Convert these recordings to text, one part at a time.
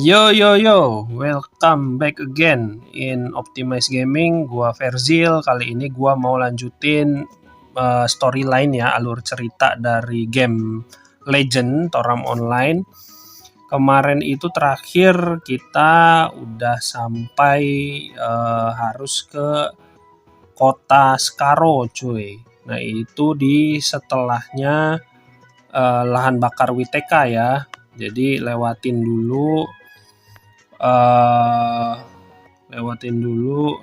Yo yo yo, welcome back again in Optimize Gaming. Gua Verzil. Kali ini gua mau lanjutin storyline ya, alur cerita dari game Legend Toram Online. Kemarin itu terakhir kita udah sampai harus ke kota Skaro, cuy. Nah, itu di setelahnya lahan bakar WTK ya. Jadi lewatin dulu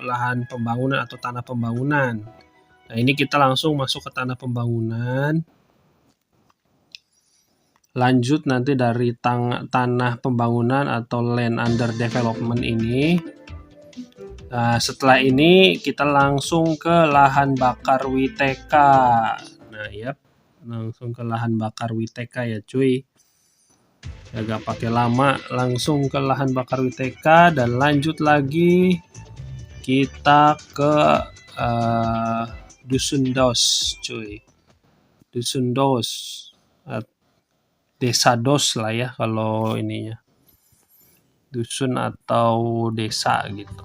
lahan pembangunan atau tanah pembangunan. Nah, ini kita langsung masuk ke tanah pembangunan. Lanjut nanti dari tanah pembangunan atau land under development ini. Nah, setelah ini kita langsung ke lahan bakar WTK. Nah, ya, langsung ke lahan bakar WTK ya, cuy. Agak pakai lama, langsung ke lahan bakar WTK dan lanjut lagi kita ke Dusun Dos, cuy. Dusun Dos, desa Dos lah ya kalau ininya, dusun atau desa gitu.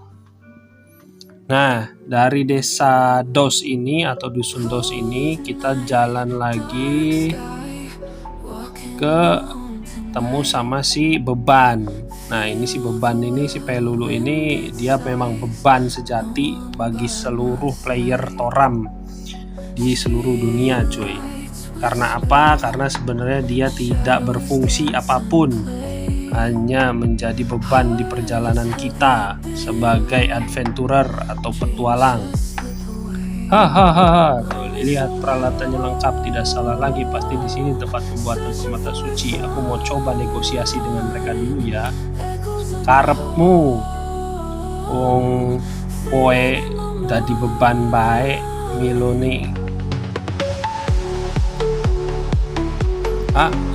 Nah, dari desa Dos ini atau Dusun Dos ini kita jalan lagi ke temu sama si Beban. Nah, ini si Beban ini, si Pelulu ini dia memang beban sejati bagi seluruh player Toram di seluruh dunia, cuy. Karena apa? Karena sebenarnya dia tidak berfungsi apapun, hanya menjadi beban di perjalanan kita sebagai adventurer atau petualang. Hahaha, lihat peralatannya lengkap, tidak salah lagi. Pasti di sini tempat pembuatan permata suci. Aku mau coba negosiasi dengan mereka dulu ya. Karepmu, wong kowe dadi beban baik milone.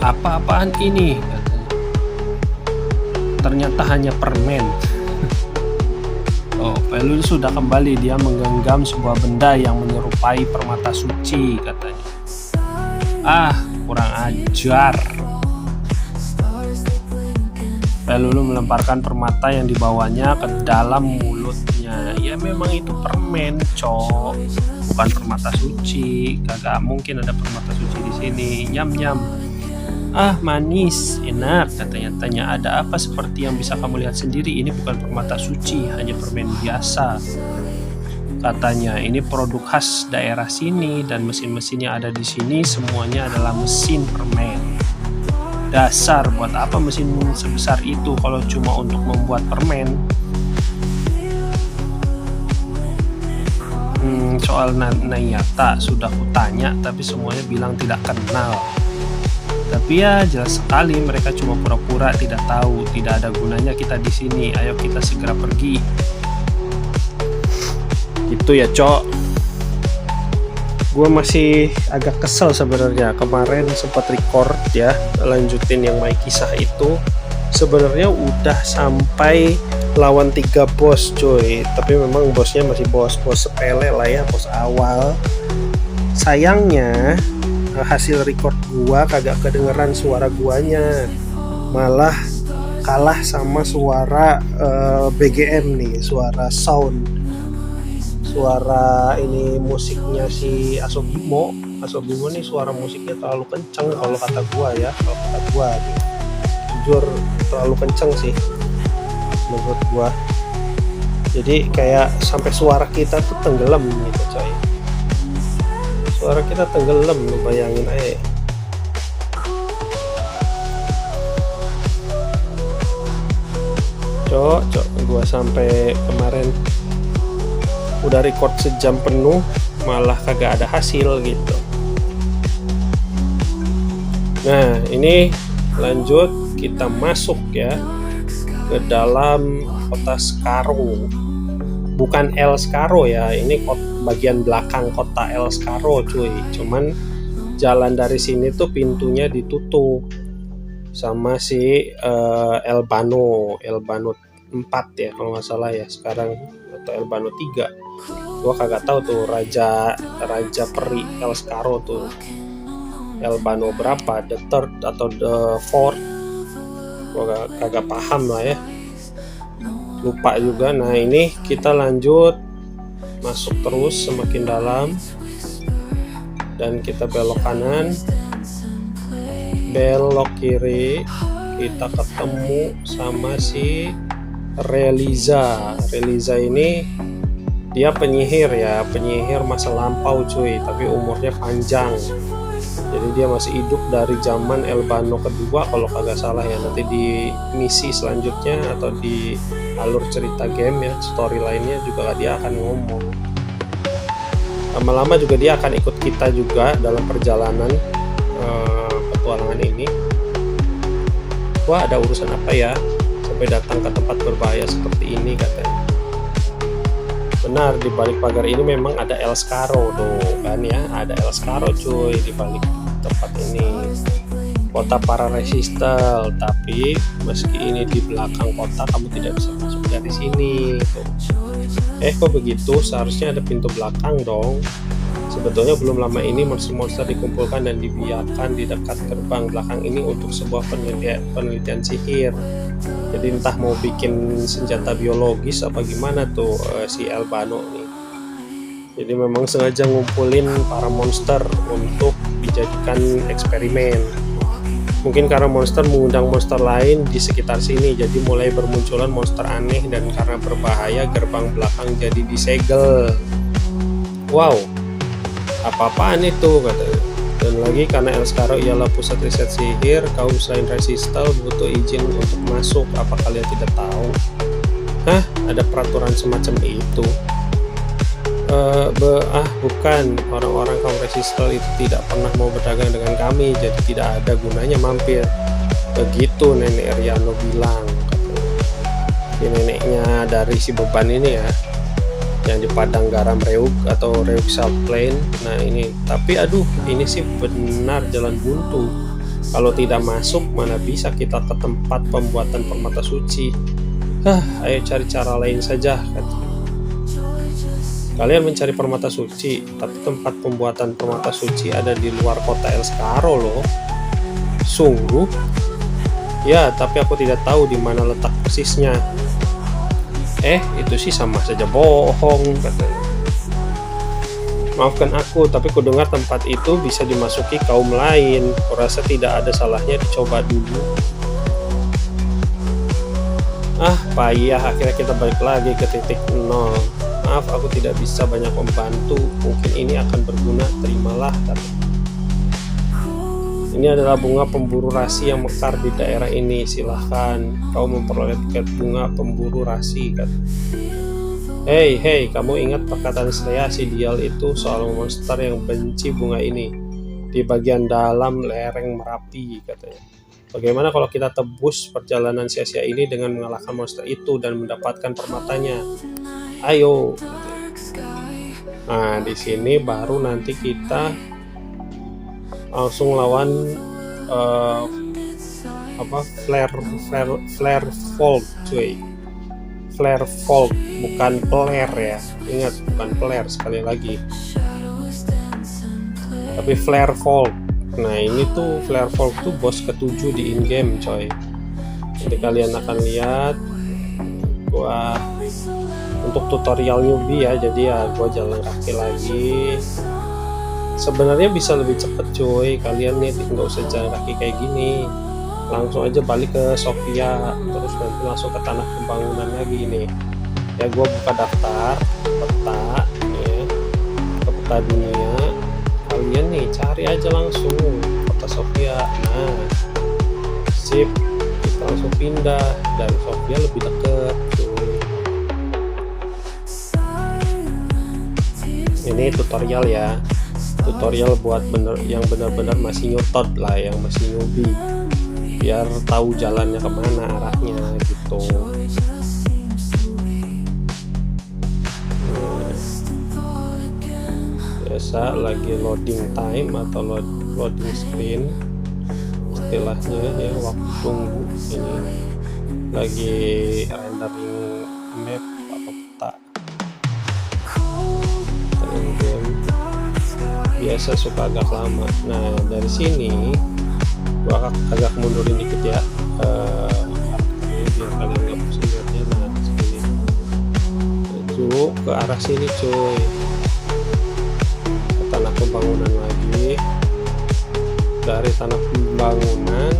Apa-apaan ini? Katanya. Ternyata hanya permen. Oh, Pelul sudah kembali. Dia menggenggam sebuah benda yang menyerupai permata suci, katanya. Kurang ajar. Pelulu melemparkan permata yang dibawanya ke dalam mulutnya. Ya memang itu permen, cok. Bukan permata suci. Kagak mungkin ada permata suci di sini. Nyam-nyam. Manis, enak, katanya. Tanya, ada apa? Seperti yang bisa kamu lihat sendiri, ini bukan permata suci, hanya permen biasa. Katanya, ini produk khas daerah sini dan mesin-mesin yang ada di sini semuanya adalah mesin permen. Dasar, buat apa mesin sebesar itu kalau cuma untuk membuat permen? Soal Nayata sudah kutanya, tapi semuanya bilang tidak kenal. Tapi ya jelas sekali mereka cuma pura-pura tidak tahu. Tidak ada gunanya kita di sini. Ayo kita segera pergi. Gitu ya, cok. Gue masih agak kesel sebenarnya. Kemarin sempat record ya, lanjutin yang My Kisah itu. Sebenarnya udah sampai lawan 3 bos, cuy. Tapi memang bosnya masih bos sepele lah ya, bos awal. Sayangnya hasil record gua kagak kedengeran suara guanya, malah kalah sama suara BGM nih, suara sound, suara ini musiknya si Asobimo nih, suara musiknya terlalu kenceng kalau kata gua ya, gitu. Jujur terlalu kenceng sih menurut gua, jadi kayak sampai suara kita tuh tenggelam gitu, coy. Suara kita tenggelam, bayangin aja. Cok, gua sampai kemarin udah record sejam penuh malah kagak ada hasil gitu. Nah, ini lanjut kita masuk ya ke dalam kota Skaro. Bukan El Skaro ya, ini bagian belakang kota El Skaro, cuy. Cuman jalan dari sini tuh pintunya ditutup sama si Elbano 4 ya kalau nggak salah ya sekarang, atau Elbano 3. Gua kagak tahu tuh raja peri El Skaro tuh Elbano berapa, the third atau the fourth. gua kagak paham lah ya, lupa juga. Nah ini kita lanjut masuk terus semakin dalam dan kita belok kanan, belok kiri, kita ketemu sama si Reliza. Reliza ini dia penyihir ya, penyihir masa lampau cuy, tapi umurnya panjang. Jadi dia masih hidup dari zaman Elbano kedua kalau kagak salah ya. Nanti di misi selanjutnya atau di alur cerita game ya, story lainnya juga dia akan ngomong. Lama-lama juga dia akan ikut kita juga dalam perjalanan petualangan ini. Wah, ada urusan apa ya sampai datang ke tempat berbahaya seperti ini katanya. Benar, di balik pagar ini memang ada El Scarro tuh kan ya, ada El Scarro cuy di balik tempat ini. Kota para resistel, tapi meski ini di belakang kota, kamu tidak bisa masuk dari sini tuh. Kok begitu? Seharusnya ada pintu belakang dong. Sebetulnya belum lama ini monster-monster dikumpulkan dan dibiarkan di dekat gerbang belakang ini untuk sebuah penelitian sihir. Jadi entah mau bikin senjata biologis apa gimana tuh si Elbano nih. Jadi memang sengaja ngumpulin para monster untuk dijadikan eksperimen. Mungkin karena monster mengundang monster lain di sekitar sini, jadi mulai bermunculan monster aneh dan karena berbahaya gerbang belakang jadi disegel. Wow, apa-apaan itu katanya. Dan lagi karena El Scarro ialah pusat riset sihir, kaum selain resistel butuh izin untuk masuk. Apa kalian tidak tahu? Hah? Ada peraturan semacam itu? Bukan, orang-orang kaum resistel itu tidak pernah mau berdagang dengan kami, jadi tidak ada gunanya mampir. Begitu Nenek Riano bilang. Ini neneknya dari si beban ini ya, yang di padang garam Reug atau Reug Salt Plain. Nah ini, tapi aduh, ini sih benar jalan buntu. Kalau tidak masuk, mana bisa kita ke tempat pembuatan permata suci. Ayo cari cara lain saja, kata. Kalian mencari permata suci, tapi tempat pembuatan permata suci ada di luar kota El Scarro loh. Sungguh? Ya, tapi aku tidak tahu di mana letak persisnya. Itu sih sama saja bohong, katanya. Maafkan aku, tapi kudengar tempat itu bisa dimasuki kaum lain. Kurasa tidak ada salahnya dicoba dulu. Payah, akhirnya kita balik lagi ke titik nol. Maaf, aku tidak bisa banyak membantu. Mungkin ini akan berguna, terimalah. Ini adalah bunga pemburu rasi yang mekar di daerah ini. Silahkan kau memperoleh tiket bunga pemburu rasi. Hei, kamu ingat perkataan Sreya si Dial itu soal monster yang benci bunga ini di bagian dalam lereng Merapi, katanya. Bagaimana kalau kita tebus perjalanan sia-sia ini dengan mengalahkan monster itu dan mendapatkan permatanya? Ayo. Nah, di sini baru nanti kita langsung lawan Flare Folk cuy. Flare Folk, bukan Flare ya. Ingat, bukan Flare sekali lagi. Tapi Flare Folk. Nah, ini tuh Flare Folk tuh bos ke-7 di in-game coy. Nanti kalian akan lihat gua untuk tutorial newbie ya, jadi ya gue jalan kaki lagi. Sebenarnya bisa lebih cepet cuy, kalian nih nggak usah jalan kaki kayak gini, langsung aja balik ke Sofia, terus nanti langsung ke tanah pembangunan lagi nih ya. Gue buka daftar peta ya, ke peta dunia, kalian nih cari aja langsung kota Sofia. Nah sip, kita langsung pindah, dan Sofia lebih deket cuy. Ini tutorial ya, tutorial buat yang benar-benar masih nyotot lah, yang masih newbie, biar tahu jalannya kemana arahnya gitu. Biasa lagi loading time atau loading screen istilahnya ya, waktu tunggu. Ini lagi rendering map atau peta. Biasa suka agak lama. Nah dari sini gua agak mundurin dikit ya. biar kalian nggak pusing lihatnya. Nah sini maju ke arah sini cuy, ke tanah pembangunan lagi. Dari tanah pembangunan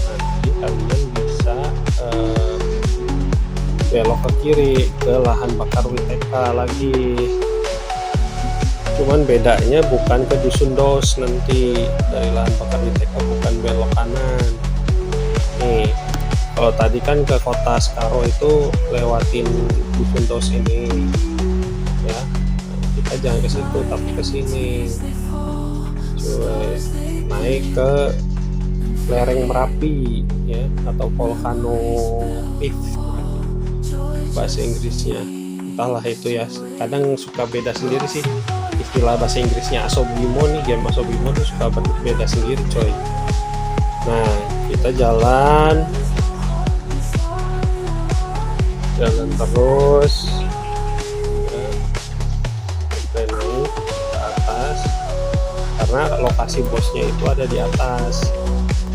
nanti kalian bisa belok ke kiri ke lahan bakar WTK lagi, cuman bedanya bukan ke dusun dos. Nanti dari lahan bakar WTK bukan belok kanan nih. Kalau tadi kan ke kota Skaro itu lewatin dusun dos ini ya, kita jangan ke situ tapi ke sini cuy, naik ke lereng Merapi ya, atau Volcano Peak bahasa Inggrisnya. Entahlah itu ya, kadang suka beda sendiri sih istilah bahasa Inggrisnya. Asobimo nih, game Asobimo tuh suka beda sendiri coy. Nah kita jalan terus ya, kita naik ke atas karena lokasi bosnya itu ada di atas.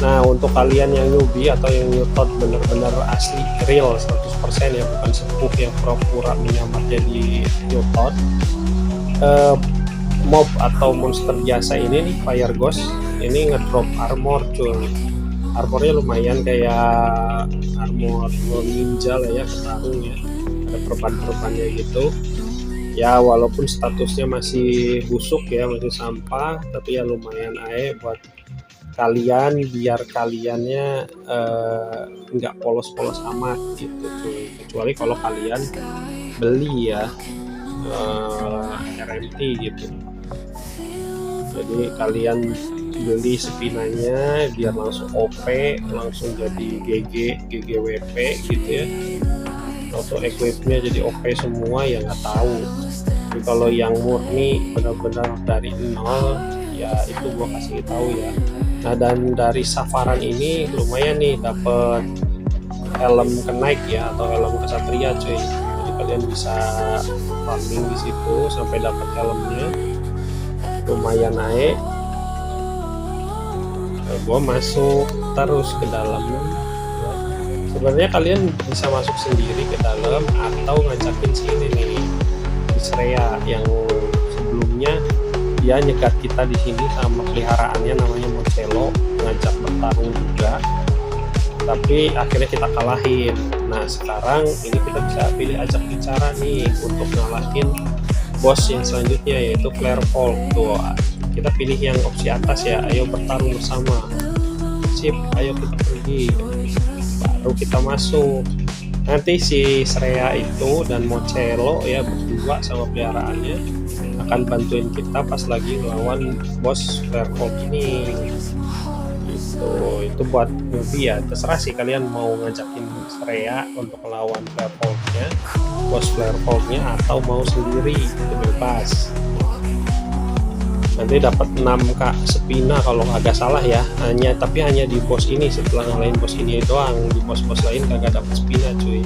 Nah untuk kalian yang newbie atau yang new tot bener-bener asli real 100% ya, bukan sepuh yang pura-pura menyamar jadi new tot, mob atau monster biasa ini nih, Fire Ghost ini ngedrop armor cuy. Armornya lumayan kayak armor ninja lah ya, petarung ya, ada perban-perbannya gitu ya, walaupun statusnya masih busuk ya, masih sampah, tapi ya lumayan aja buat kalian biar kaliannya nggak polos-polos amat gitu cuy. Kecuali kalau kalian beli ya RMT gitu, jadi kalian beli spinanya biar langsung OP, langsung jadi GGWP gitu ya, auto equipnya jadi OP semua ya nggak tahu. Tapi kalau yang murni benar-benar dari nol ya itu gua kasih tahu ya. Nah dan dari safaran ini lumayan nih dapet helm kenaik ya, atau helm kesatria cuy. Jadi kalian bisa farming di situ sampai dapat helmnya, lumayan naik. Nah, gua masuk terus ke dalam. Sebenarnya kalian bisa masuk sendiri ke dalam atau ngajakin sini nih Israel yang sebelumnya dia nyegat kita di sini sama peliharaannya namanya Mocelo, ngajak bertarung juga, tapi akhirnya kita kalahin. Nah sekarang ini kita bisa pilih ajak bicara nih untuk ngalahin bos yang selanjutnya yaitu Clarefall. Tuh kita pilih yang opsi atas ya, ayo bertarung bersama, sip, ayo kita pergi, baru kita masuk. Nanti si Sreya itu dan Mocelo ya berdua sama peliharaannya akan bantuin kita pas lagi ngelawan bos Clarefall ini gitu. Itu buat newbie ya, terserah sih kalian mau ngajakin Sreya untuk melawan Clarefall-nya, bos Clarefall-nya, atau mau sendiri, itu bebas. Nanti dapat 6k spina kalau agak salah ya, tapi hanya di bos ini. Setelah ngalahin bos ini doang, di bos-bos lain kagak dapat spina cuy.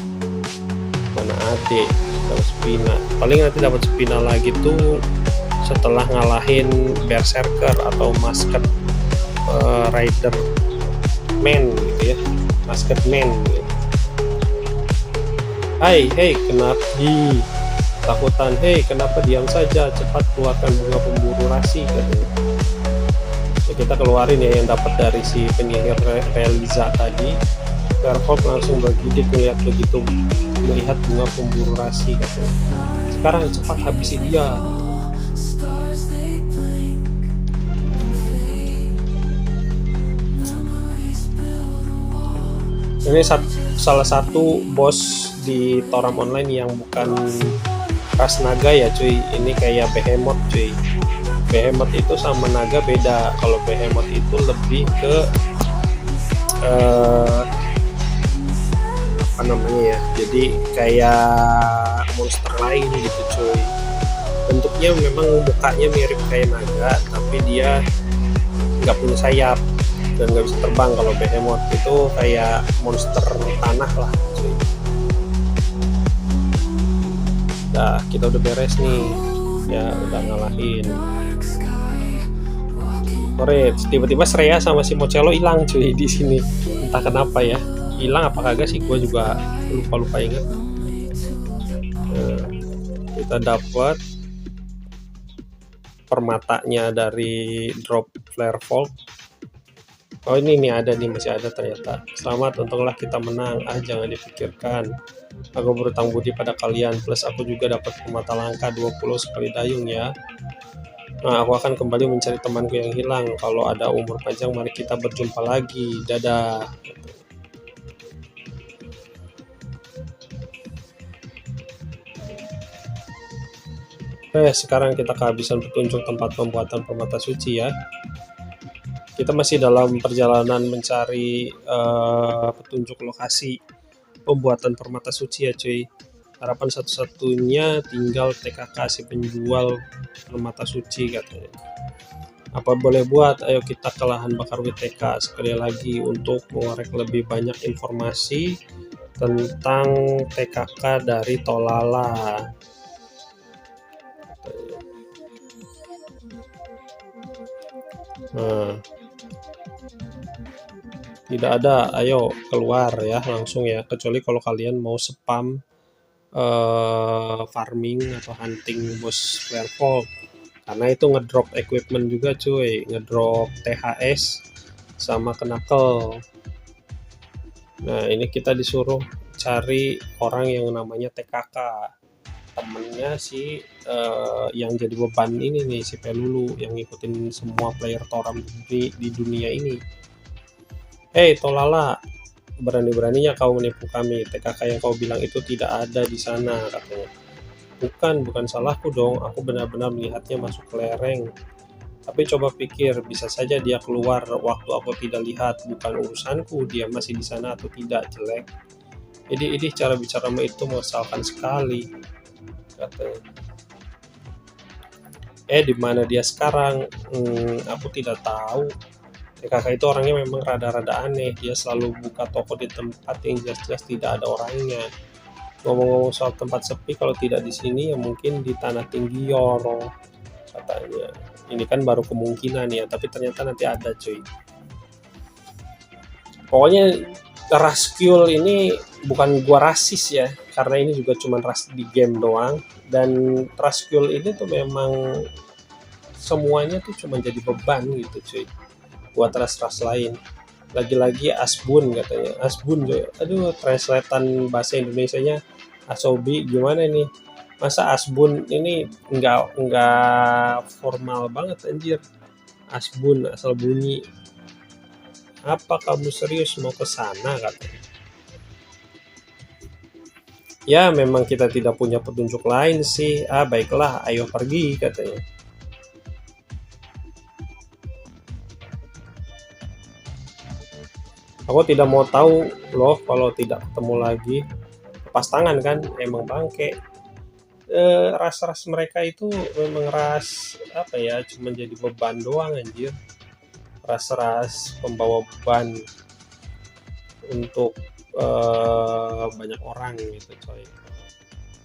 Mana ada dapat spina, paling nanti dapat spina lagi tuh setelah ngalahin Berserker atau Masked Rider Man gitu ya, Masked Man gitu. Hei kenapa takutan, kenapa diam saja, cepat keluarkan bunga pemburu rasi katanya. Ya, kita keluarin ya yang dapat dari si penyihir Reliza tadi. Clarefall langsung bergidik melihat bunga pemburu rasi katanya. Sekarang cepat habisi dia. Ini salah satu bos di Toram Online yang bukan ras naga ya cuy, ini kayak Behemoth cuy. Behemoth itu sama naga beda. Kalau Behemoth itu lebih ke apa namanya ya, jadi kayak monster lain gitu cuy. Bentuknya memang mukanya mirip kayak naga, tapi dia nggak punya sayap dan nggak bisa terbang. Kalau Behemoth itu kayak monster tanah lah cuy. Nah, kita udah beres nih ya, udah ngalahin. Tiba-tiba Sreya sama si Mocelo hilang cuy di sini, entah kenapa ya, hilang apa kagak sih, gue juga lupa inget. Kita dapat permatanya dari drop flare vault. Oh ini nih ada nih, masih ada ternyata. Selamat, untunglah kita menang. Jangan dipikirkan. Aku berutang budi pada kalian. Plus aku juga dapat permata langka 20 sekali dayung ya. Nah, aku akan kembali mencari temanku yang hilang. Kalau ada umur panjang, mari kita berjumpa lagi. Dadah. Sekarang kita kehabisan petunjuk tempat pembuatan permata suci ya. Kita masih dalam perjalanan mencari petunjuk lokasi pembuatan permata suci ya cuy. Harapan satu-satunya tinggal TKK si penjual permata suci katanya. Apa boleh buat? Ayo kita ke lahan bakar WTK sekali lagi untuk mengorek lebih banyak informasi tentang TKK dari Tolala. Nah, tidak ada, ayo keluar ya langsung ya, kecuali kalau kalian mau spam farming atau hunting bos flare vault, karena itu ngedrop equipment juga cuy, ngedrop THS sama knuckle. Nah ini kita disuruh cari orang yang namanya TKK, temennya si yang jadi beban ini nih, si Pelulu yang ngikutin semua player Toram di dunia ini. Hei Tolala, berani-beraninya kau menipu kami. TKK yang kau bilang itu tidak ada di sana, katanya. Bukan salahku dong. Aku benar-benar melihatnya masuk ke lereng. Tapi coba pikir, bisa saja dia keluar waktu aku tidak lihat. Bukan urusanku dia masih di sana atau tidak, jelek. Jadi cara bicaramu itu mengesalkan sekali, katanya. Di mana dia sekarang? Aku tidak tahu. TKK itu orangnya memang rada-rada aneh. Dia selalu buka toko di tempat yang jelas-jelas tidak ada orangnya. Ngomong-ngomong soal tempat sepi, kalau tidak di sini ya mungkin di Tanah Tinggi Yoro, katanya. Ini kan baru kemungkinan ya, tapi ternyata nanti ada cuy. Pokoknya Raskyul ini bukan gua rasis ya, karena ini juga cuma ras di game doang. Dan Raskyul ini tuh memang semuanya tuh cuma jadi beban gitu cuy, buat ras-ras lain. Lagi-lagi Asbun katanya. Asbun coy. Aduh, translatean bahasa Indonesianya Asobi gimana nih? Masa Asbun ini nggak formal banget anjir. Asbun asal bunyi. Apa kamu serius mau ke sana katanya? Ya memang kita tidak punya petunjuk lain sih. Baiklah, ayo pergi katanya. Aku tidak mau tahu loh kalau tidak ketemu lagi. Lepas tangan kan, emang bangke. Ras-ras mereka itu memang ras apa ya, cuma jadi beban doang anjir. Ras-ras pembawa beban untuk banyak orang gitu coy.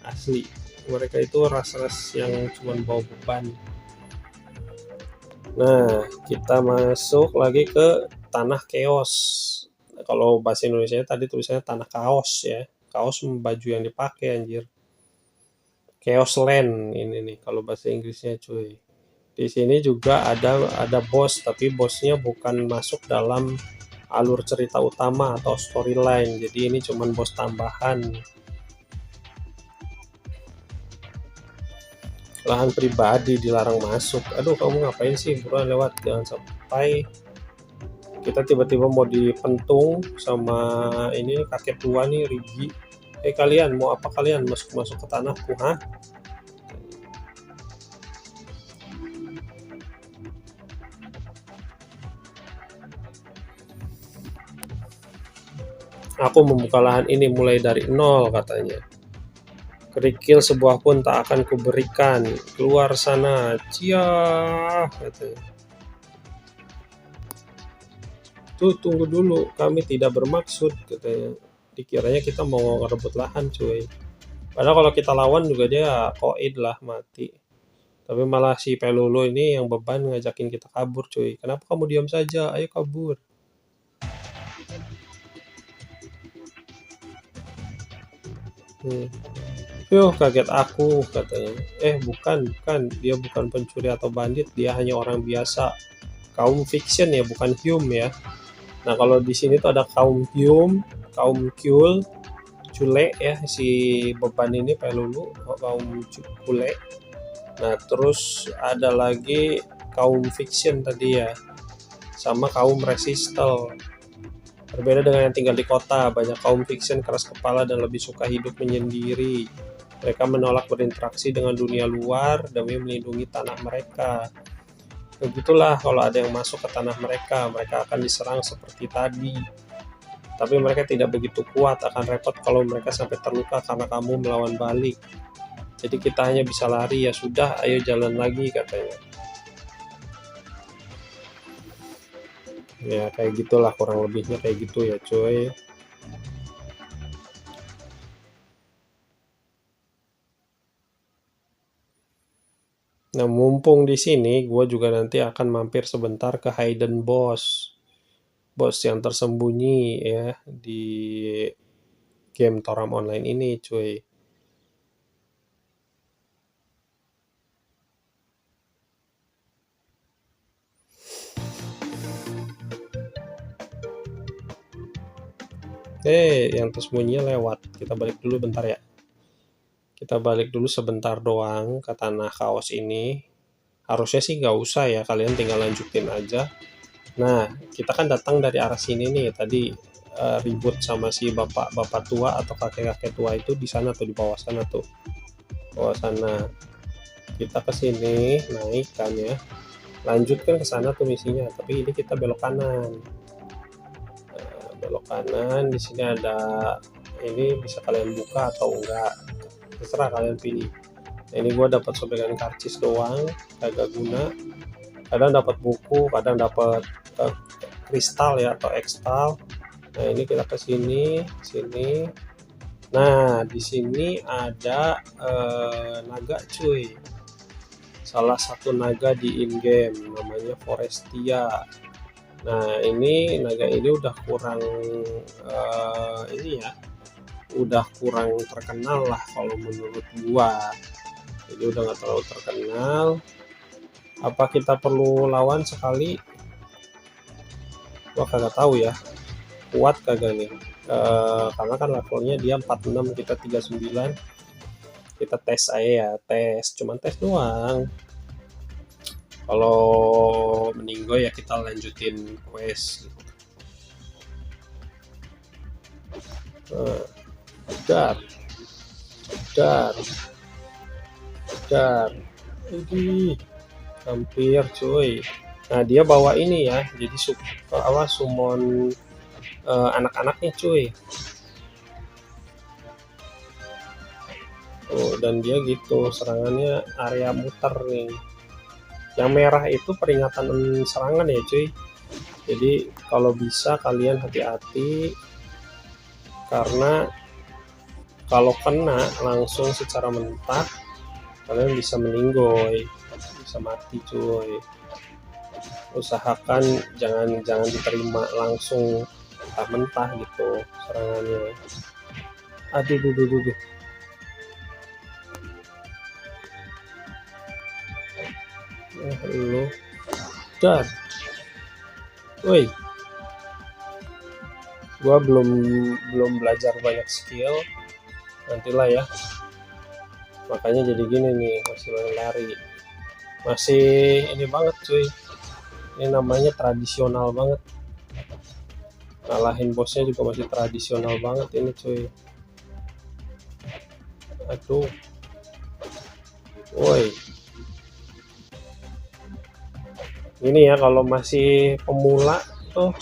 Asli, mereka itu ras-ras yang cuma bawa beban. Nah, kita masuk lagi ke Tanah Chaos. Kalau bahasa Indonesia tadi tulisannya Tanah Kaos ya. Kaos baju yang dipakai anjir. Chaos Land ini nih kalau bahasa Inggrisnya cuy. Di sini juga ada bos, tapi bosnya bukan masuk dalam alur cerita utama atau storyline. Jadi ini cuman bos tambahan. Lahan pribadi dilarang masuk. Aduh, kamu ngapain sih? Buruan lewat, jangan sampai kita tiba-tiba mau dipentung sama ini kakek tua nih, Rigi. Kalian mau apa kalian masuk ke tanahku, hah? Aku membuka lahan ini mulai dari nol, katanya. Kerikil sebuah pun tak akan kuberikan. Keluar sana, ciah, katanya. Tuh, tunggu dulu, kami tidak bermaksud, katanya. Dikiranya kita mau ngerebut lahan, cuy. Padahal kalau kita lawan juga dia koid lah, mati. Tapi malah si Pelulu ini yang beban ngajakin kita kabur, cuy. Kenapa kamu diam saja? Ayo kabur. Yuh, kaget aku katanya. Bukan, dia bukan pencuri atau bandit, dia hanya orang biasa. Kaum fiction ya, bukan Hume ya. Nah, kalau di sini tuh ada kaum Hume, kaum Cule, Cule ya, si beban ini Pelulu, kaum Cule. Nah, terus ada lagi kaum fiction tadi ya, sama kaum resistel. Berbeda dengan yang tinggal di kota, banyak kaum fiction keras kepala dan lebih suka hidup menyendiri. Mereka menolak berinteraksi dengan dunia luar demi melindungi tanah mereka. Begitulah kalau ada yang masuk ke tanah mereka, mereka akan diserang seperti tadi. Tapi mereka tidak begitu kuat, akan repot kalau mereka sampai terluka karena kamu melawan balik. Jadi kita hanya bisa lari, ya sudah, ayo jalan lagi katanya. Ya kayak gitulah kurang lebihnya kayak gitu ya cuy. Nah, mumpung di sini, gue juga nanti akan mampir sebentar ke Hidden Boss. Bos yang tersembunyi ya di game Toram Online ini, cuy. Yang tersembunyi lewat. Kita balik dulu bentar ya. Kita balik dulu sebentar doang ke tanah kaos ini. Harusnya sih nggak usah ya, kalian tinggal lanjutin aja. Nah, kita kan datang dari arah sini nih. Tadi ribut sama si bapak-bapak tua atau kakek-kakek tua itu di sana tuh, di bawah sana tuh. Bawah sana. Kita ke sini, naik kan ya. Lanjutkan ke sana tuh misinya, tapi ini kita belok kanan. Belok kanan, di sini ada ini bisa kalian buka atau enggak, terserah kalian pilih. Nah, ini gue dapat sobekan karcis doang, agak guna. Kadang dapat buku, kadang dapat kristal ya atau ekstal. Nah, ini kita ke sini, sini. Nah, di sini ada naga cuy. Salah satu naga di in-game namanya Forestia. Nah, ini naga ini udah kurang ini ya, udah kurang terkenal lah kalau menurut gua. Jadi udah nggak terlalu terkenal. Apa kita perlu lawan sekali? Gua kagak tahu ya. Kuat kagak nih? Karena kan levelnya dia 46, kita 39. Kita tes aja ya, cuman tes doang. Kalau meninggal ya kita lanjutin quest. Dar, ini hampir cuy. Nah, dia bawa ini ya, jadi summon anak-anaknya cuy. Dan dia gitu serangannya area muter nih. Yang merah itu peringatan serangan ya cuy. Jadi kalau bisa kalian hati-hati, karena kalau kena langsung secara mentah kalian bisa meninggoy, bisa mati cuy. Usahakan jangan diterima langsung mentah gitu serangannya. Aduh. Lu dar. Woi, gua belum belajar banyak skill, nantilah ya. Makanya jadi gini nih, masih lari, masih ini banget cuy. Ini namanya tradisional banget. Ngalahin bosnya juga masih tradisional banget ini cuy. Aduh, woi. Ini ya kalau masih pemula tuh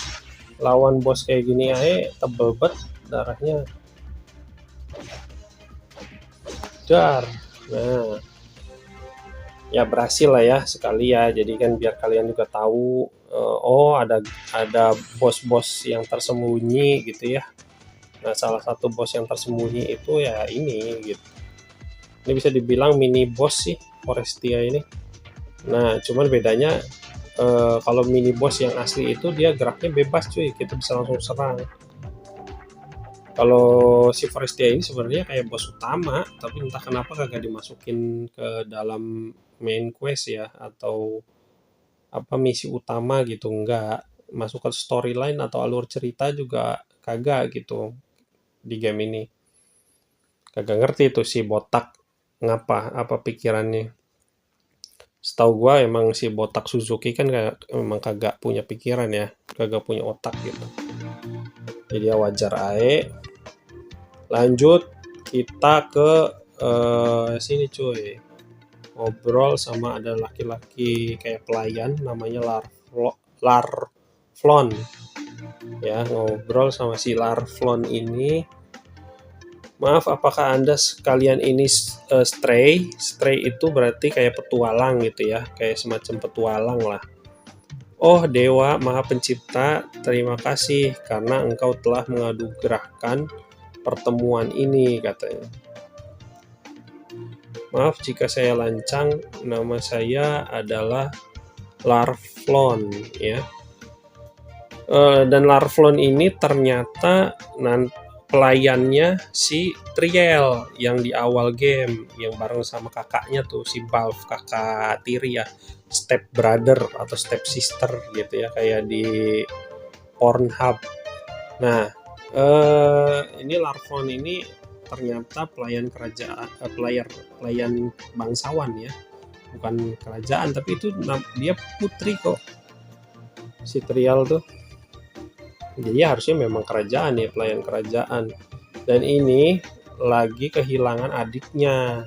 lawan bos kayak gini aja tebel banget darahnya. Dar. Nah, ya berhasil lah ya sekali ya. Jadi kan biar kalian juga tahu, oh ada bos-bos yang tersembunyi gitu ya. Nah, salah satu bos yang tersembunyi itu ya ini gitu. Ini bisa dibilang mini boss sih Forestia ini. Nah, cuman bedanya kalau mini boss yang asli itu dia geraknya bebas cuy, kita bisa langsung serang. Kalau si Forestia ini sebenarnya kayak bos utama, tapi entah kenapa kagak dimasukin ke dalam main quest ya, atau apa misi utama gitu, enggak. Masuk ke storyline atau alur cerita juga kagak gitu di game ini. Kagak ngerti tuh si botak ngapa, apa pikirannya. Setahu gua emang si botak Suzuki kan kayak emang kagak punya pikiran ya, kagak punya otak gitu. Jadi ya wajar ae. Lanjut kita ke sini cuy. Ngobrol sama ada laki-laki kayak pelayan namanya Larflon. Ya, ngobrol sama si Larflon ini. Maaf, apakah Anda sekalian ini stray? Stray itu berarti kayak petualang gitu ya, kayak semacam petualang lah. Oh Dewa Maha Pencipta, terima kasih karena engkau telah mengadugerahkan pertemuan ini, katanya. Maaf jika saya lancang, nama saya adalah Larflon ya. Dan Larflon ini ternyata pelayannya si Triel yang di awal game, yang bareng sama kakaknya tuh si Balf, kakak tiri ya, step brother atau step sister gitu ya, kayak di Pornhub. Nah, ini Larflon ini ternyata pelayan kerajaan, pelayan bangsawan ya, bukan kerajaan, tapi itu dia putri kok, si Triel tuh. Jadi harusnya memang kerajaan ya, pelayan kerajaan. Dan ini lagi kehilangan adiknya.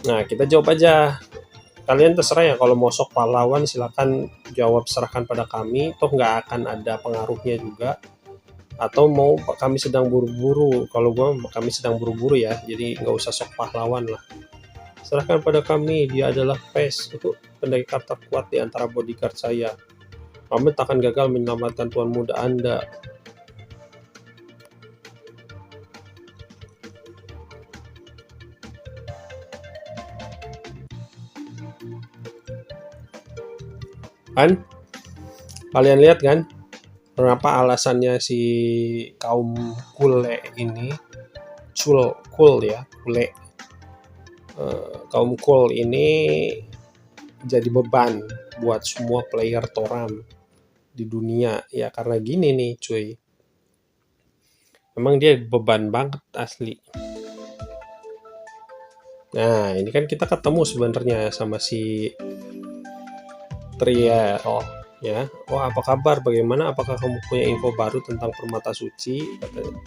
Nah, kita jawab aja. Kalian terserah ya, kalau mau sok pahlawan silakan jawab, serahkan pada kami. Toh nggak akan ada pengaruhnya juga. Atau mau kami sedang buru-buru. Kalau kami sedang buru-buru ya, jadi nggak usah sok pahlawan lah. Serahkan pada kami, dia adalah Pes, untuk pendekar terkuat di antara bodyguard saya. Kami tak akan gagal menyelamatkan tuan muda Anda. Kan? Kalian lihat kan? Kenapa alasannya si kaum kule ini, kul ya, kule. Kaum kul ini jadi beban buat semua player Toram di dunia ya, karena gini nih cuy, memang dia beban banget asli. Nah ini kan kita ketemu sebenarnya sama si Triel ya. Oh apa kabar, bagaimana, apakah kamu punya info baru tentang permata suci, katanya.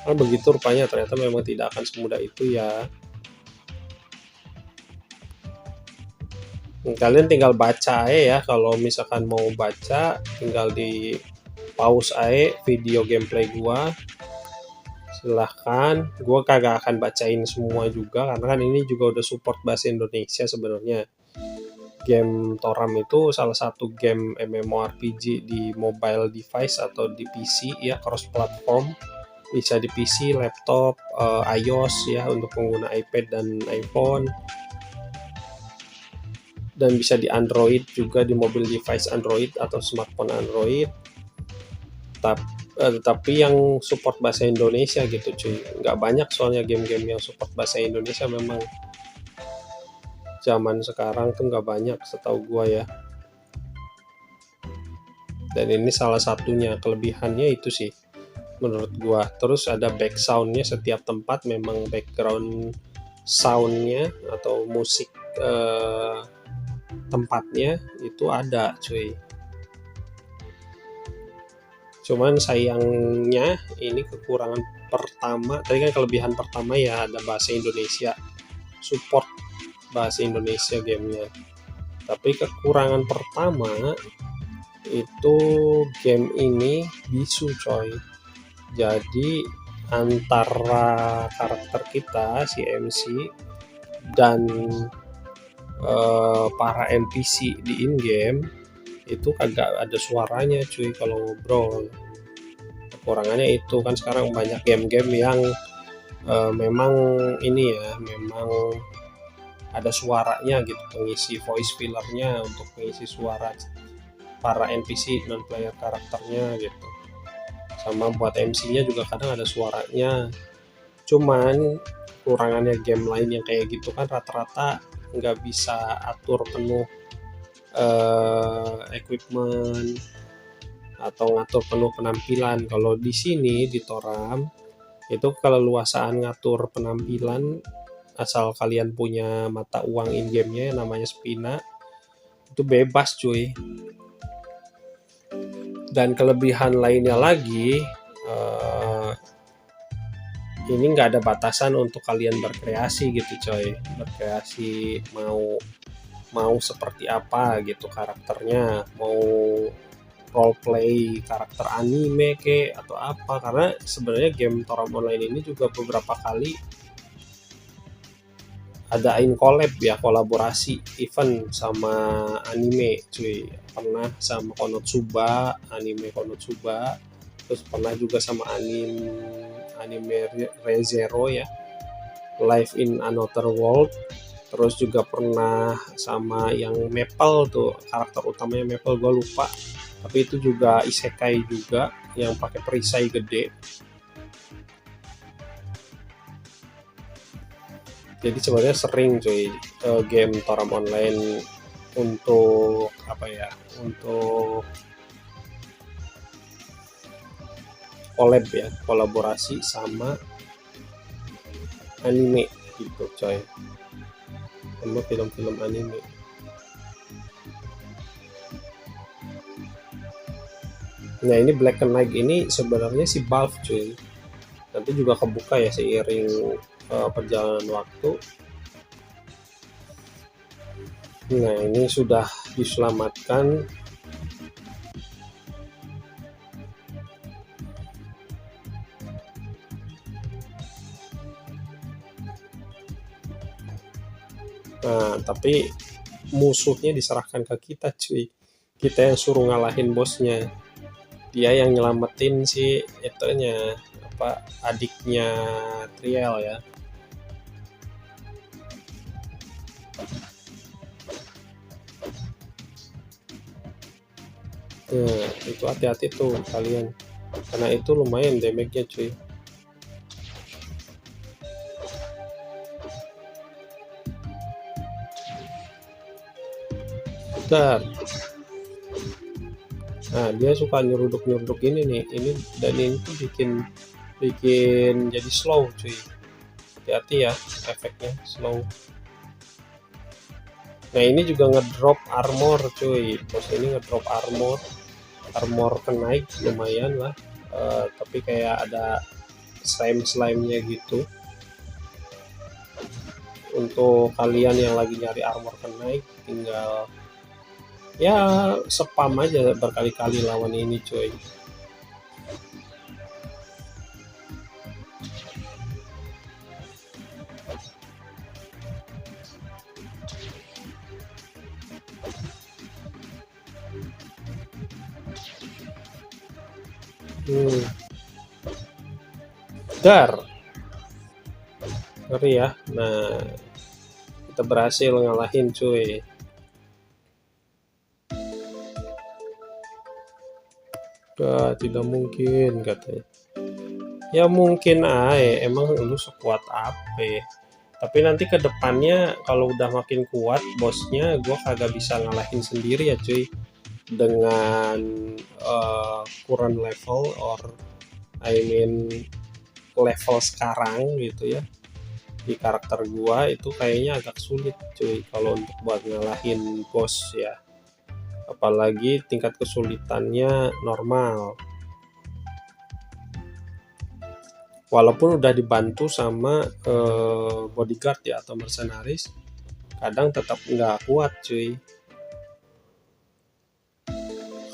Kan begitu rupanya, ternyata memang tidak akan semudah itu ya. Kalian tinggal baca aja ya, kalau misalkan mau baca tinggal di pause aja video gameplay gua, silahkan. Gua kagak akan bacain semua juga karena kan ini juga udah support bahasa Indonesia sebenarnya. Game Toram itu salah satu game MMORPG di mobile device atau di PC ya, cross platform, bisa di PC, laptop, iOS ya untuk pengguna iPad dan iPhone, dan bisa di Android juga, di mobile device Android atau smartphone Android. Tapi yang support bahasa Indonesia gitu cuy, nggak banyak soalnya game-game yang support bahasa Indonesia, memang zaman sekarang tuh nggak banyak setahu gua ya. Dan ini salah satunya, kelebihannya itu sih menurut gua. Terus ada back soundnya, setiap tempat memang background soundnya atau musik tempatnya itu ada cuy. Cuman sayangnya ini kekurangan pertama, tadi kan kelebihan pertama ya ada bahasa Indonesia, support bahasa Indonesia gamenya. Tapi kekurangan pertama itu game ini bisu coy. Jadi antara karakter kita si MC dan para NPC di in-game itu kagak ada suaranya cuy kalau ngobrol. Kekurangannya itu kan sekarang banyak game-game yang memang ini ya, memang ada suaranya gitu, pengisi voice fillernya untuk mengisi suara para NPC non player karakternya gitu. sama buat MC-nya juga kadang ada suaranya. Cuman kurangannya game lain yang kayak gitu kan rata-rata nggak bisa atur penuh equipment atau ngatur penuh penampilan. Kalau di sini di Toram itu keleluasaan ngatur penampilan asal kalian punya mata uang in game-nya yang namanya Spina itu bebas cuy. Dan kelebihan lainnya lagi ini nggak ada batasan untuk kalian berkreasi gitu coy, berkreasi mau seperti apa gitu karakternya, mau role play karakter anime ke atau apa, karena sebenarnya game Toram Online ini juga beberapa kali adain collab ya, kolaborasi event sama anime cuy. Pernah sama Konosuba, anime Konosuba, terus pernah juga sama anime ReZero ya, Live in Another World. Terus juga pernah sama yang Maple tuh, karakter utamanya Maple gue lupa, tapi itu juga isekai juga yang pakai perisai gede. Jadi sebenarnya sering cuy game Toram Online untuk apa ya, untuk collab ya, kolaborasi sama anime gitu coy, sama film-film anime. Nah ini Black Knight ini sebenarnya si Valve cuy, nanti juga kebuka ya seiring perjalanan waktu. Nah ini sudah diselamatkan. Nah tapi musuhnya diserahkan ke kita cuy, kita yang suruh ngalahin bosnya, dia yang nyelamatin si itunya apa, adiknya Trial ya. Nah itu hati-hati tuh kalian, karena itu lumayan damage-nya cuy. Bentar. Nah dia suka nyeruduk-nyeruduk ini nih, ini dan ini tuh bikin jadi slow cuy, hati-hati ya efeknya slow. Nah ini juga ngedrop armor cuy, bos ini ngedrop armor kenaik lumayan lah, tapi kayak ada slime-nya gitu. Untuk kalian yang lagi nyari armor kenaik tinggal ya spam aja berkali-kali lawan ini cuy. Dar ngeri ya. Nah kita berhasil ngalahin cuy. Tidak mungkin katanya. Ya mungkin emang lu sekuat apa, tapi nanti ke depannya kalau udah makin kuat bosnya gua kagak bisa ngalahin sendiri ya cuy, dengan current level or I mean level sekarang gitu ya. Di karakter gua itu kayaknya agak sulit cuy kalau untuk buat ngalahin bos ya, apalagi tingkat kesulitannya normal, walaupun udah dibantu sama bodyguard ya atau mercenaris, kadang tetap nggak kuat cuy.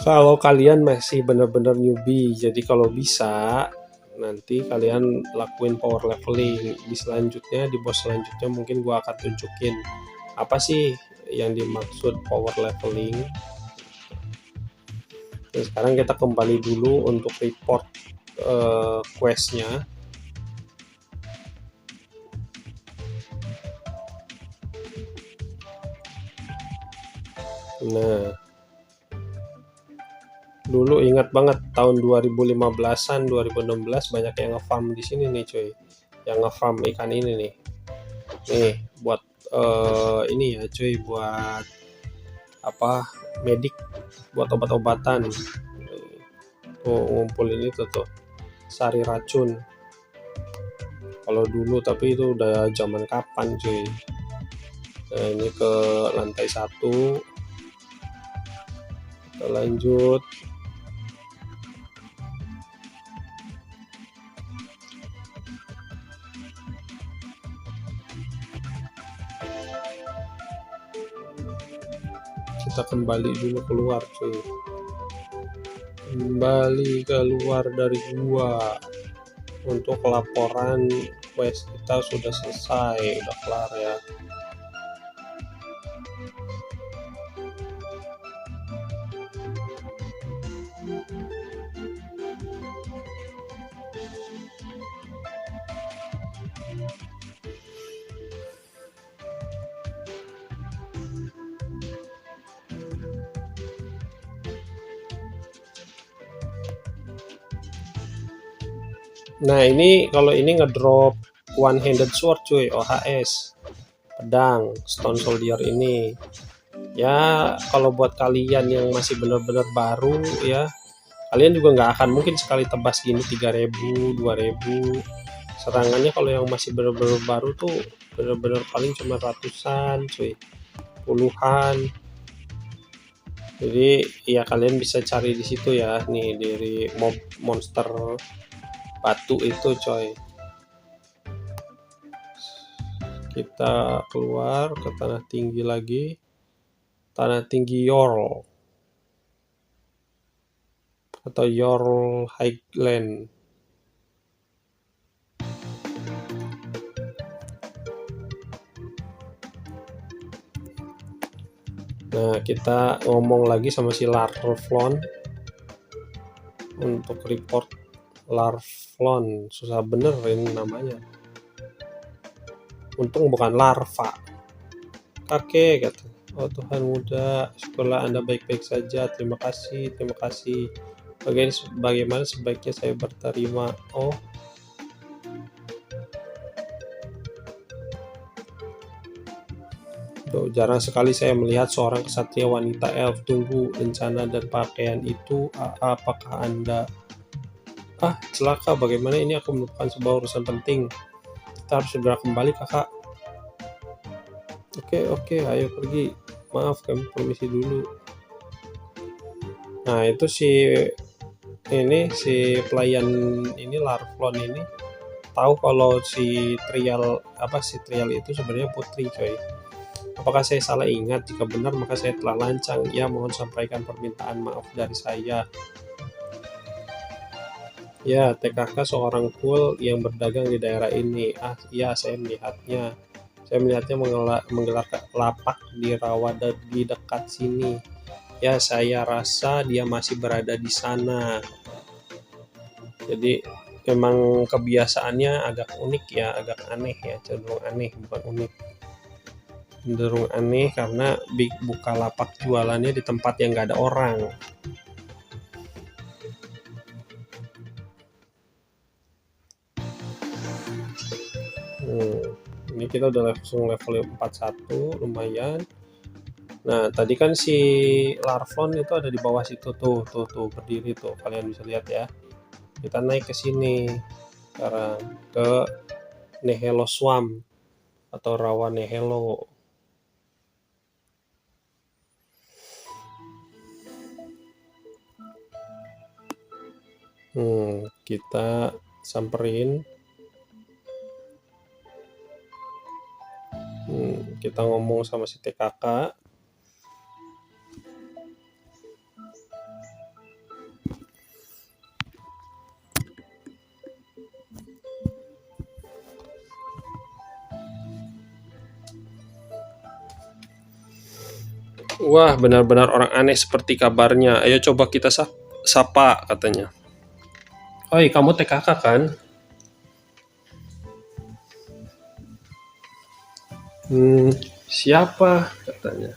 Kalau kalian masih bener-bener newbie, jadi kalau bisa nanti kalian lakuin power leveling di selanjutnya, di boss selanjutnya mungkin gua akan tunjukin apa sih yang dimaksud power leveling. Nah, sekarang kita kembali dulu untuk report questnya. Dulu ingat banget tahun 2015-an, 2016 banyak yang nge-farm di sini nih cuy. Yang nge-farm ikan ini nih. Nih buat ini ya cuy, buat apa? Medik, buat obat-obatan. Tuh ngumpulin itu tuh. Sari racun. Kalau dulu tapi itu udah zaman kapan cuy. Nah, ini ke lantai 1. Kita lanjut. Kita kembali dulu keluar cuy. Kembali keluar dari gua. Untuk laporan quest kita sudah selesai, udah kelar ya. Nah ini kalau ini ngedrop one handed sword cuy, OHS pedang stone soldier ini ya. Kalau buat kalian yang masih benar-benar baru ya, kalian juga nggak akan mungkin sekali tebas gini 3000 2000 serangannya. Kalau yang masih benar-benar baru tuh benar-benar paling cuma ratusan cuy, puluhan. Jadi ya kalian bisa cari di situ ya, nih dari mob monster batu itu coy. Kita keluar ke tanah tinggi lagi, tanah tinggi Yorl atau Yorl Highland. Nah kita ngomong lagi sama si Larflon untuk report. Larflon susah bener ini namanya, untung bukan larva. Kakek kata, oh Tuhan muda, syukurlah Anda baik-baik saja, terima kasih, terima kasih. Bagaimana sebaiknya saya berterima? Oh, tuh, jarang sekali saya melihat seorang kesatria wanita elf. Tunggu, rencana dan pakaian itu, apakah Anda... Ah, celaka, bagaimana ini? Aku melupakan sebuah urusan penting. Kita harus segera kembali, kakak. Oke, ayo pergi. Maaf, kami permisi dulu. Nah, itu si pelayan ini, Larflon ini tahu kalau si Trial itu sebenarnya putri coy. Apakah saya salah ingat? Jika benar maka saya telah lancang. Ya, mohon sampaikan permintaan maaf dari saya. Ya, TKK seorang cool yang berdagang di daerah ini. Ah, iya, saya melihatnya. Saya melihatnya menggelar lapak di rawa di dekat sini. Ya, saya rasa dia masih berada di sana. Jadi memang kebiasaannya agak unik ya, agak aneh ya, cenderung aneh bukan unik. Cenderung aneh karena buka lapak jualannya di tempat yang nggak ada orang. Ini kita udah langsung level 41, lumayan. Nah, tadi kan si Larflon itu ada di bawah situ tuh berdiri tuh. Kalian bisa lihat ya. Kita naik ke sini sekarang ke Nehelo Swamp atau rawa Nehelo. Kita samperin. Kita ngomong sama si TKK. Wah, benar-benar orang aneh seperti kabarnya. Ayo coba kita sapa, katanya. Oi, kamu TKK kan? Siapa? Katanya.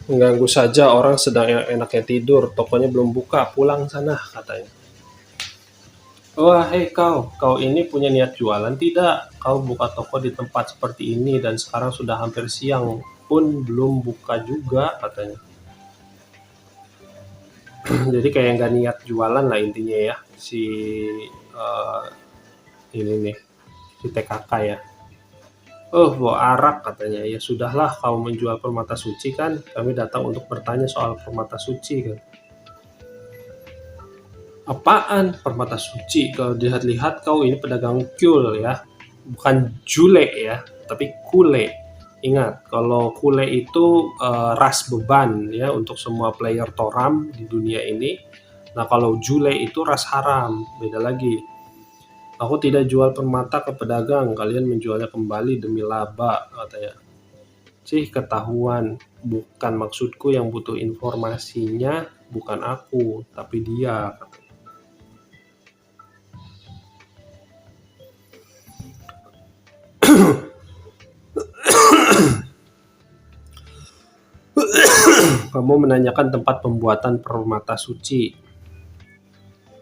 Mengganggu saja orang sedang enaknya tidur, tokonya belum buka, pulang sana, katanya. Wah, hei kau ini punya niat jualan tidak? Kau buka toko di tempat seperti ini dan sekarang sudah hampir siang pun belum buka juga, katanya. Jadi kayak nggak niat jualan lah intinya ya, si eh, ini nih, si TKK ya. Oh, bawa arak katanya. Ya sudahlah, kau menjual permata suci kan? Kami datang untuk bertanya soal permata suci kan. Apaan permata suci? Kalau dilihat-lihat kau ini pedagang kyul ya. Bukan jule ya, tapi kule. Ingat, kalau kule itu ras beban ya untuk semua player toram di dunia ini. Nah, kalau jule itu ras haram, beda lagi. Aku tidak jual permata ke pedagang, kalian menjualnya kembali demi laba, katanya. Sih ketahuan, bukan maksudku yang butuh informasinya, bukan aku, tapi dia. Kamu menanyakan tempat pembuatan permata suci.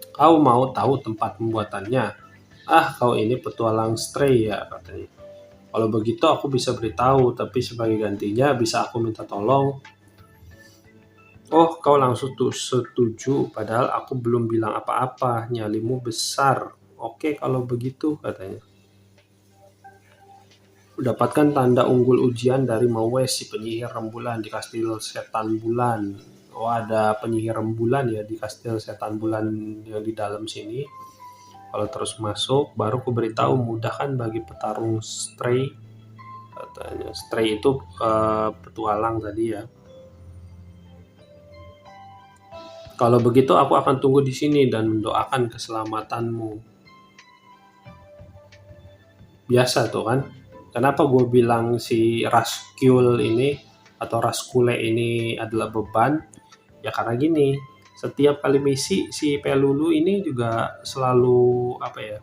Kau mau tahu tempat pembuatannya? Ah, kau ini petualang stray ya, katanya. Kalau begitu aku bisa beritahu, tapi sebagai gantinya bisa aku minta tolong. Oh, kau langsung tuh setuju, padahal aku belum bilang apa-apa, nyalimu besar. Oke, kalau begitu, katanya. Dapatkan tanda unggul ujian dari Mawes, si penyihir rembulan di Kastil Setan Bulan. Oh, ada penyihir rembulan ya di Kastil Setan Bulan yang di dalam sini. Kalau terus masuk, baru ku beritahu mudahkan bagi petarung Stray. Katanya Stray itu petualang tadi ya. Kalau begitu aku akan tunggu di sini dan mendoakan keselamatanmu. Biasa tuh kan. Kenapa gue bilang si Raskul ini atau Raskule ini adalah beban? Ya karena gini, setiap kali misi si Pelulu ini juga selalu apa ya?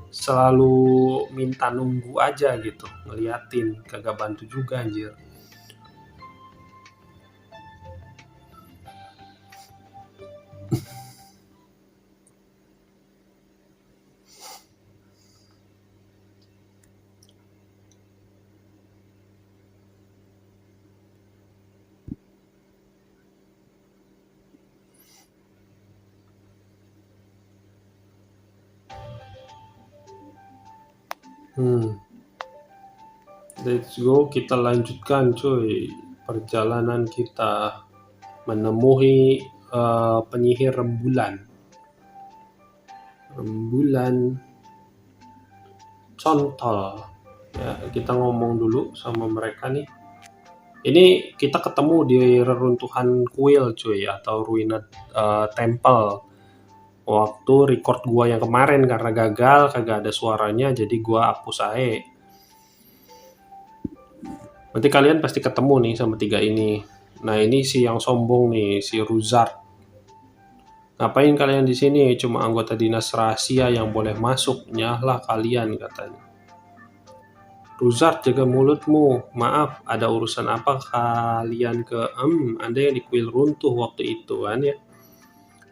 Selalu minta nunggu aja gitu, ngeliatin, kagak bantu juga anjir. Hmm, let's go, kita lanjutkan cuy perjalanan kita menemui penyihir rembulan. Rembulan contol. Ya, kita ngomong dulu sama mereka nih. Ini kita ketemu di reruntuhan kuil cuy atau ruined temple. Waktu record gua yang kemarin karena gagal kagak ada suaranya jadi gua hapus aja. Nanti kalian pasti ketemu nih sama tiga ini. Nah, ini si yang sombong nih, si Ruzard. Ngapain kalian di sini? Cuma anggota dinas rahasia yang boleh masuk. Nyahlah kalian, katanya. Ruzard, jaga mulutmu. Maaf, ada urusan apa kalian ke Anda yang di kuil runtuh waktu itu kan ya?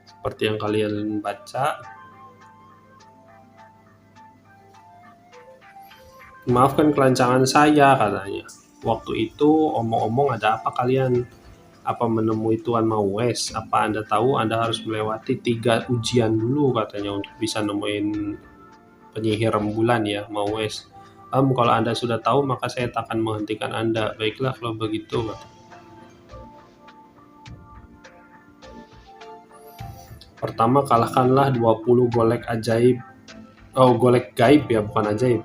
Seperti yang kalian baca. Maafkan kelancangan saya, katanya. Waktu itu omong-omong ada apa kalian? Apa menemui Tuan Mawes? Apa Anda tahu Anda harus melewati 3 ujian dulu katanya untuk bisa nemuin penyihir rembulan ya, Mawes. Kalau Anda sudah tahu maka saya tak akan menghentikan Anda. Baiklah kalau begitu. Pertama kalahkanlah 20 golek ajaib. Oh, golek gaib ya, bukan ajaib.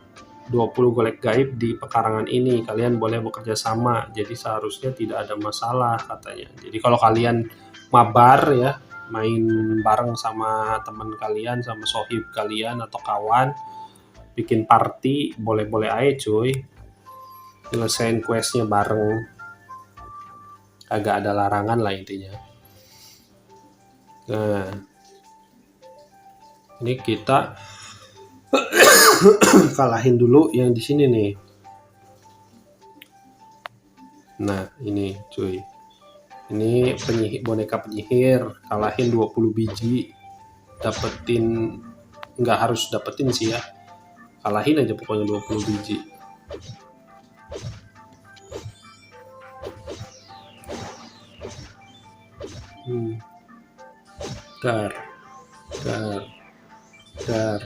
20 golek gaib di pekarangan ini. Kalian boleh bekerja sama. Jadi seharusnya tidak ada masalah katanya. Jadi kalau kalian mabar ya, main bareng sama teman kalian, sama sohib kalian atau kawan, bikin party, boleh-boleh aja cuy. Nyelesain questnya bareng. Agak ada larangan lah intinya. Nah, ini kita kalahin dulu yang di sini nih. Nah, ini cuy. Ini boneka penyihir, kalahin 20 biji, dapetin, nggak harus dapetin sih ya, kalahin aja pokoknya 20 biji. Dar, dar, dar.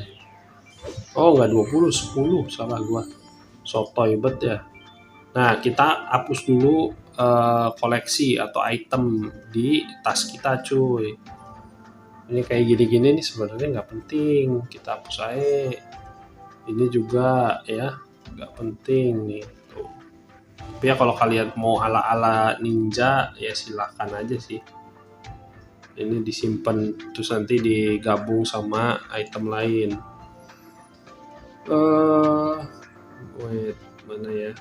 Oh nggak 20, 10, salah gua. Sotoy bet ya. Nah kita hapus dulu koleksi atau item di tas kita cuy. Ini kayak gini-gini nih sebenarnya nggak penting, kita hapus aja. Ini juga ya nggak penting nih tuh. Tapi ya kalau kalian mau ala-ala ninja ya silahkan aja sih. Ini disimpan terus nanti digabung sama item lain. Wait, mana ya?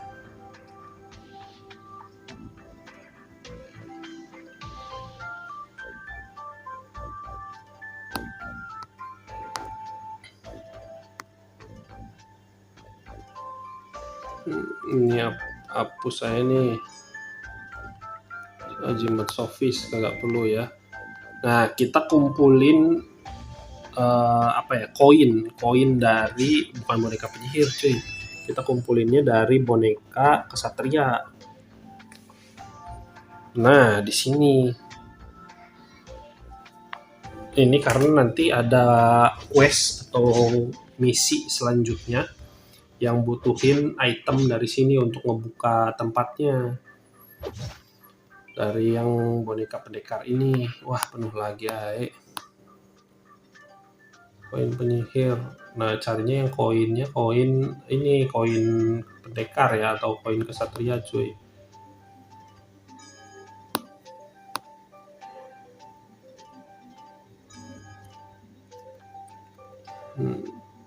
Ini hapus saya nih. Jimat sofis nggak perlu ya. Nah kita kumpulin koin dari, bukan boneka penyihir cuy, kita kumpulinnya dari boneka kesatria. Nah di sini ini karena nanti ada quest atau misi selanjutnya yang butuhin item dari sini untuk ngebuka tempatnya. Dari yang boneka pendekar ini, wah penuh lagi ya. Koin penyihir. Nah carinya yang koinnya koin ini, koin pendekar ya atau koin kesatria cuy.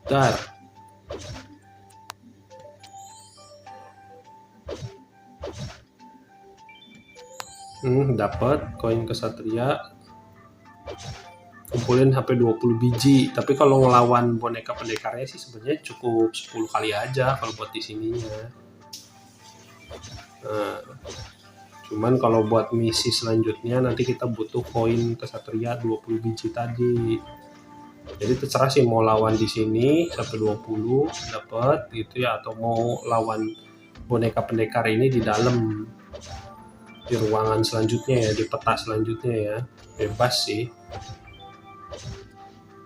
Dar. Dapat koin kesatria, kumpulin HP 20 biji. Tapi kalau ngelawan boneka pendekarnya sih sebenarnya cukup 10 kali aja kalau buat di sininya. Nah, cuman kalau buat misi selanjutnya nanti kita butuh koin kesatria 20 biji tadi. Jadi terserah sih mau lawan di sini sampai 20 dapat gitu ya, atau mau lawan boneka pendekar ini di dalam, di ruangan selanjutnya ya, di peta selanjutnya ya, bebas sih.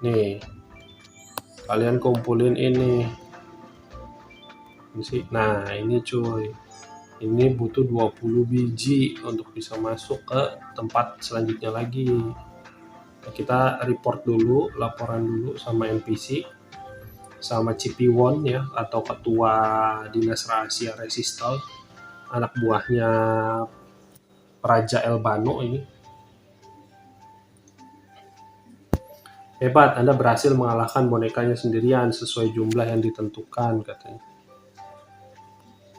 Nih kalian kumpulin ini sih. Nah ini cuy, ini butuh 20 biji untuk bisa masuk ke tempat selanjutnya lagi. Kita report dulu, laporan dulu sama NPC, sama Cipiwon ya, atau ketua dinas rahasia Resistol, anak buahnya Raja Elbano ini. Hebat, Anda berhasil mengalahkan bonekanya sendirian sesuai jumlah yang ditentukan katanya.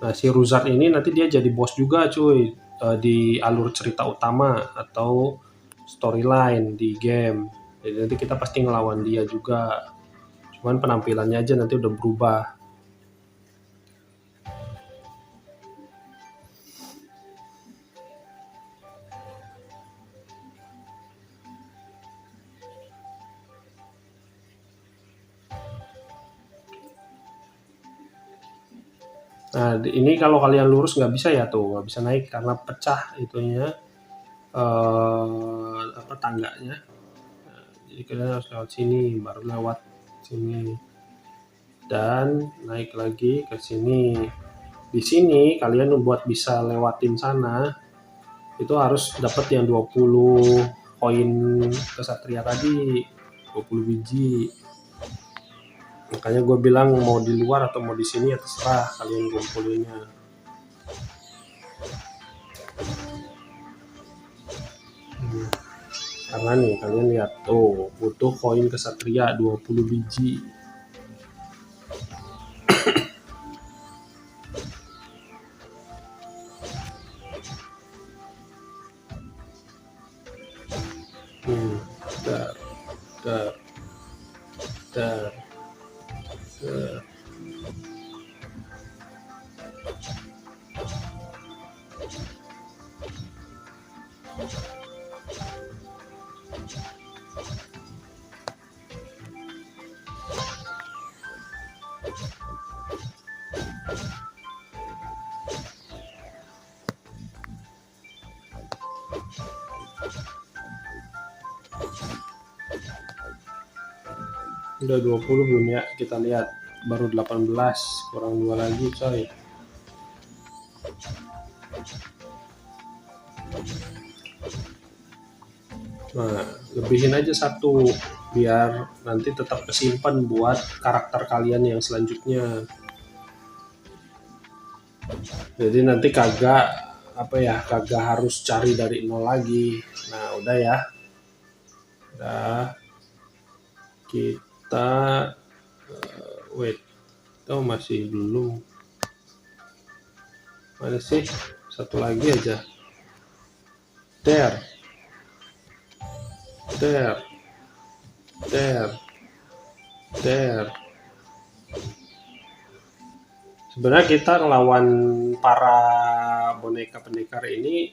Nah si Ruzard ini nanti dia jadi bos juga cuy, di alur cerita utama atau storyline di game. Jadi nanti kita pasti ngelawan dia juga. Cuman penampilannya aja nanti udah berubah. Nah ini kalau kalian lurus nggak bisa ya tuh, nggak bisa naik karena pecah itunya tangganya. Nah, jadi kalian harus lewat sini, baru lewat sini dan naik lagi ke sini. Di sini kalian buat bisa lewatin sana itu harus dapat yang 20 koin kesatria tadi, 20 biji. Makanya gue bilang mau di luar atau mau di sini ya terserah kalian kumpulinnya. Karena nih kalian lihat tuh butuh koin kesatria 20 biji. Dar, dar, dar, dar. Udah 20 belum ya? Kita lihat. Baru 18, kurang 2 lagi coy. Nah, lebihin aja satu biar nanti tetap kesimpan buat karakter kalian yang selanjutnya. Jadi nanti kagak harus cari dari nol lagi. Nah, udah ya. Udah. Kita wait. Oh, masih belum. Mana sih? Satu lagi aja. There. Sebenarnya kita ngelawan para boneka pendekar ini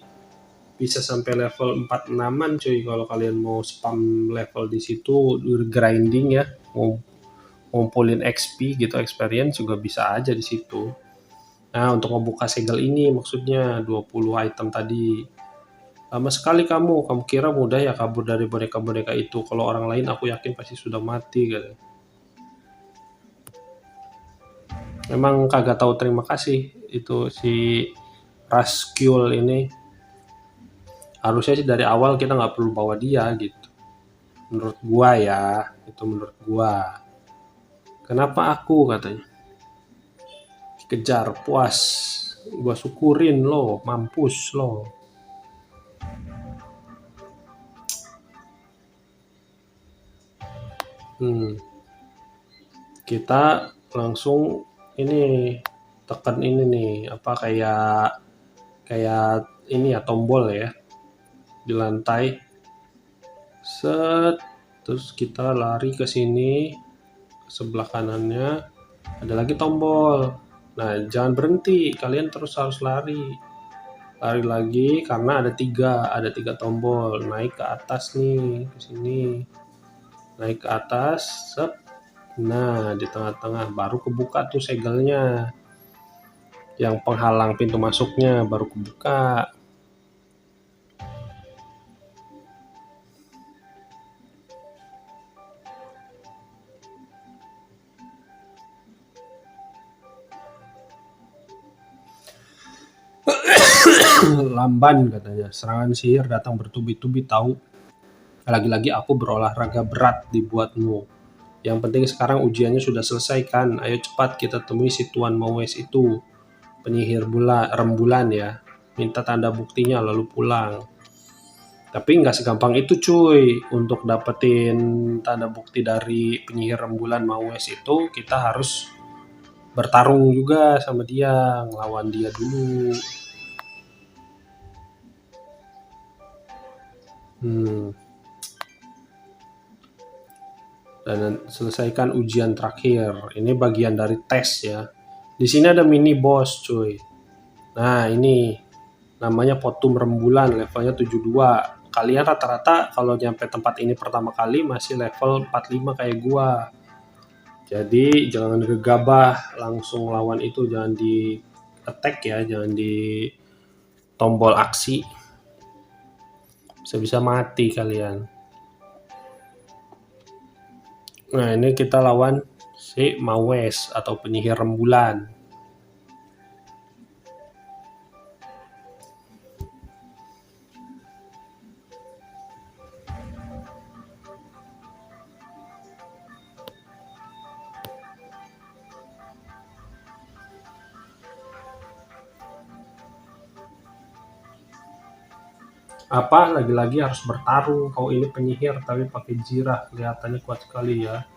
bisa sampai level 46-an cuy, kalau kalian mau spam level di situ grinding ya, mau ngumpulin XP gitu, experience juga bisa aja di situ. Nah, untuk membuka segel ini maksudnya 20 item tadi. Lama sekali kamu kira mudah ya kabur dari boneka-boneka itu, kalau orang lain aku yakin pasti sudah mati gitu. Emang kagak tahu terima kasih itu si Rascule ini. Harusnya sih dari awal kita nggak perlu bawa dia gitu. Menurut gua ya, itu menurut gua. Kenapa aku katanya? Kejar puas. Gua syukurin lo, mampus lo. Kita langsung ini tekan ini nih, apa kayak ini ya, tombol ya di lantai. Set, terus kita lari ke sini, ke sebelah kanannya ada lagi tombol. Nah, jangan berhenti, kalian terus harus lari lagi karena ada tiga tombol. Naik ke atas nih, ke sini, naik ke atas, set. Nah, di tengah-tengah baru kebuka tuh segelnya, yang penghalang pintu masuknya baru kebuka. Lamban katanya, serangan sihir datang bertubi-tubi tahu. Lagi-lagi aku berolahraga berat dibuatmu. Yang penting sekarang ujiannya sudah selesai kan. Ayo cepat kita temui si Tuan Mawes itu, penyihir rembulan ya. Minta tanda buktinya lalu pulang. Tapi nggak segampang itu cuy. Untuk dapetin tanda bukti dari penyihir rembulan Mawes itu, kita harus bertarung juga sama dia, ngelawan dia dulu. Dan selesaikan ujian terakhir. Ini bagian dari tes ya. Di sini ada mini boss cuy. Nah, ini namanya Potum Rembulan, levelnya 72. Kalian rata-rata kalau nyampe tempat ini pertama kali masih level 45 kayak gua. Jadi jangan gegabah langsung lawan itu, jangan di attack ya, jangan di tombol aksi. Bisa-bisa mati kalian. Nah, ini kita lawan si Mawes atau penyihir rembulan. Apa lagi-lagi harus bertarung. Kau ini penyihir tapi pakai jirah, kelihatannya kuat sekali ya.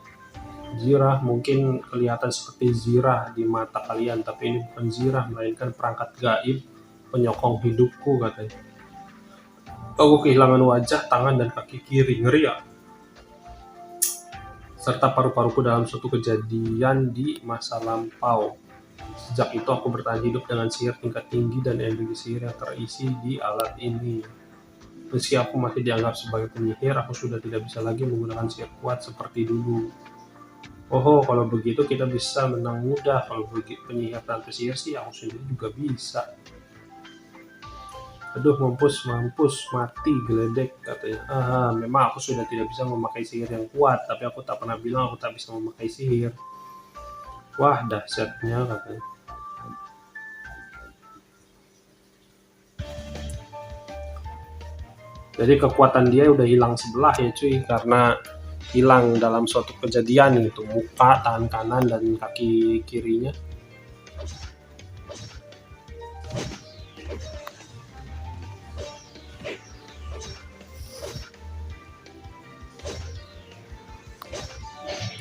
Jirah mungkin kelihatan seperti zirah di mata kalian, tapi ini bukan zirah melainkan perangkat gaib penyokong hidupku katanya. Aku kehilangan wajah, tangan dan kaki kiri, ngeri ya. Serta paru-paruku dalam suatu kejadian di masa lampau. Sejak itu aku bertahan hidup dengan sihir tingkat tinggi dan energi sihir yang terisi di alat ini. Meski aku masih dianggap sebagai penyihir, aku sudah tidak bisa lagi menggunakan sihir kuat seperti dulu. Oh, kalau begitu kita bisa menang mudah. Kalau begitu penyihir tanpa sihir sih, aku sendiri juga bisa. Aduh, mampus, mati geledek katanya. Memang aku sudah tidak bisa memakai sihir yang kuat, tapi aku tak pernah bilang aku tak bisa memakai sihir. Wah, dahsyatnya katanya. Jadi kekuatan dia udah hilang sebelah ya cuy, karena hilang dalam suatu kejadian gitu, muka, tangan kanan, dan kaki kirinya.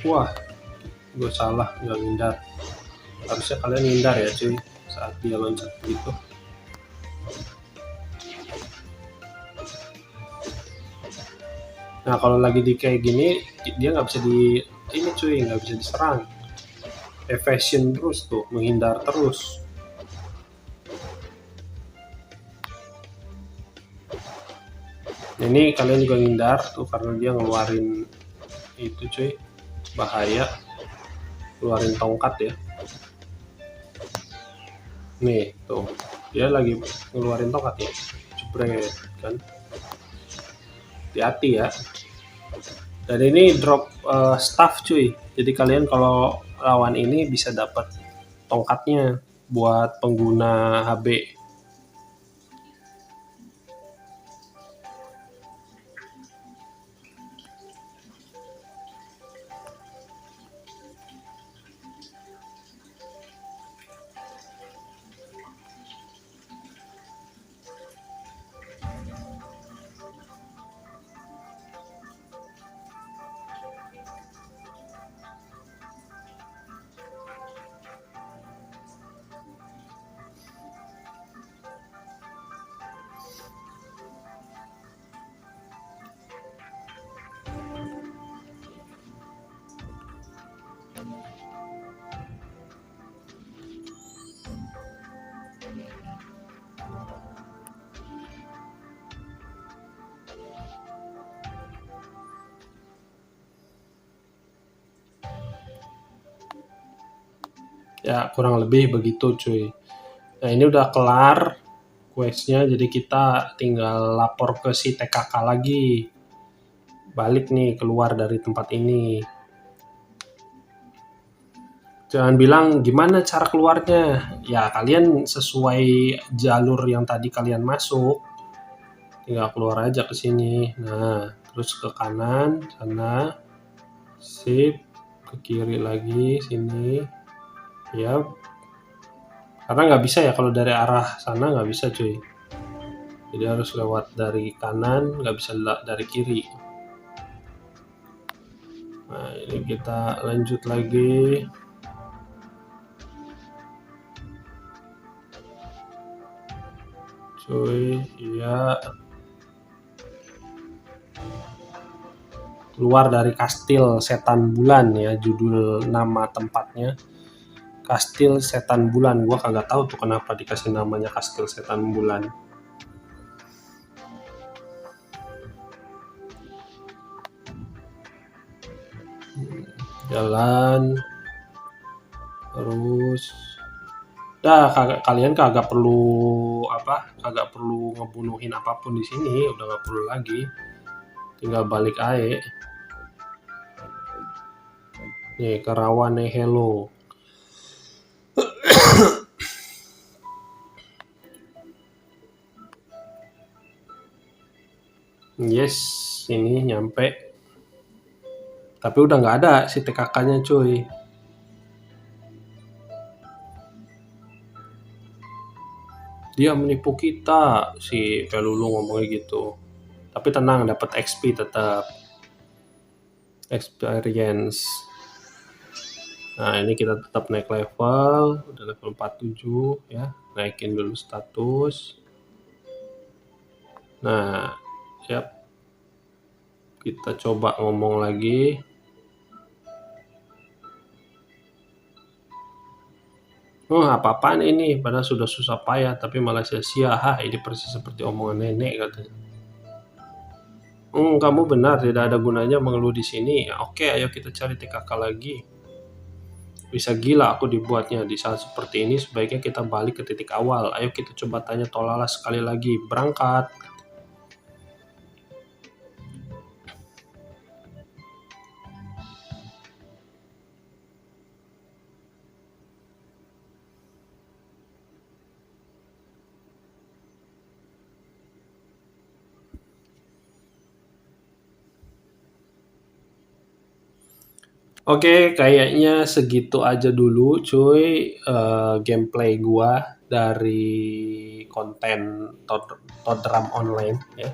Wah, gue salah, nggak ngindar. Harusnya kalian ngindar ya cuy, saat dia loncat gitu. Nah, kalau lagi di kayak gini, dia nggak bisa ini cuy, nggak bisa diserang. Evasion terus tuh, menghindar terus. Ini kalian juga ngindar tuh karena dia ngeluarin itu cuy, bahaya, keluarin tongkat ya. Nih tuh, dia lagi ngeluarin tongkat ya, jebret kan. Hati-hati ya. Dan ini drop staff cuy, jadi kalian kalau lawan ini bisa dapat tongkatnya buat pengguna HB. Ya kurang lebih begitu cuy. Nah ini udah kelar questnya, jadi kita tinggal lapor ke si TKK lagi. Balik nih keluar dari tempat ini. Jangan bilang gimana cara keluarnya. Ya kalian sesuai jalur yang tadi kalian masuk. Tinggal keluar aja ke sini. Nah, terus ke kanan sana. Sip, ke kiri lagi sini. Ya. Karena nggak bisa ya kalau dari arah sana nggak bisa cuy. Jadi harus lewat dari kanan, nggak bisa dari kiri. Nah, ini kita lanjut lagi. Cuy, ya. Keluar dari Kastil Setan Bulan ya, judul nama tempatnya. Kastil Setan Bulan. Gua kagak tahu tuh kenapa dikasih namanya Kastil Setan Bulan. Jalan terus. Kalian kagak perlu ngebunuhin apapun di sini, udah nggak perlu lagi. Tinggal balik aja. Nih ke Rawane Hello. Yes, ini nyampe. Tapi udah nggak ada si TKK-nya cuy. Dia menipu kita, si Pelulu ngomongnya gitu. Tapi tenang, dapat XP tetap. Experience. Nah, ini kita tetap naik level, udah level 47 ya. Naikin dulu status. Nah, siap. Kita coba ngomong lagi. Oh, apa-apaan ini? Padahal sudah susah payah, tapi malah sia-sia. Ini persis seperti omongan nenek katanya. Kamu benar, tidak ada gunanya mengeluh di sini. Oke, ayo kita cari TKK lagi. Bisa gila aku dibuatnya. Di saat seperti ini sebaiknya kita balik ke titik awal. Ayo kita coba tanya Tolala sekali lagi. Berangkat. Oke, kayaknya segitu aja dulu cuy, gameplay gua dari konten Toadram Online ya.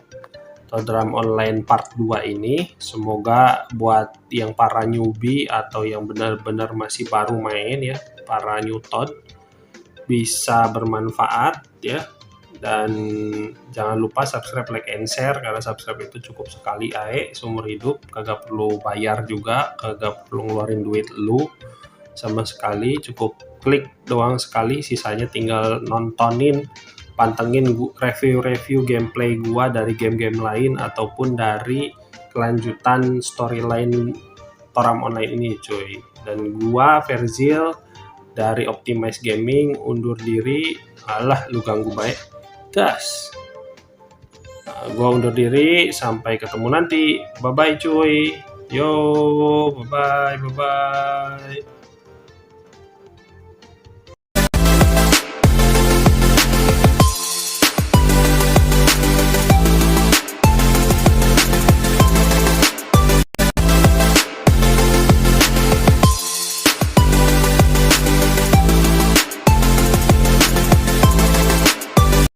Toadram Online part 2 ini. Semoga buat yang para newbie atau yang benar-benar masih baru main ya, para new Toad, bisa bermanfaat ya. Dan jangan lupa subscribe, like, and share, karena subscribe itu cukup sekali ae seumur hidup, kagak perlu bayar juga, kagak perlu ngeluarin duit lu sama sekali, cukup klik doang sekali, sisanya tinggal nontonin, pantengin review-review gameplay gua dari game-game lain ataupun dari kelanjutan storyline Toram Online ini cuy. Dan gua Verzil dari Optimize Gaming undur diri. Alah, lu ganggu baik. Das. Gua undur diri, sampai ketemu nanti. Bye bye cuy. Yo, bye bye, bye bye.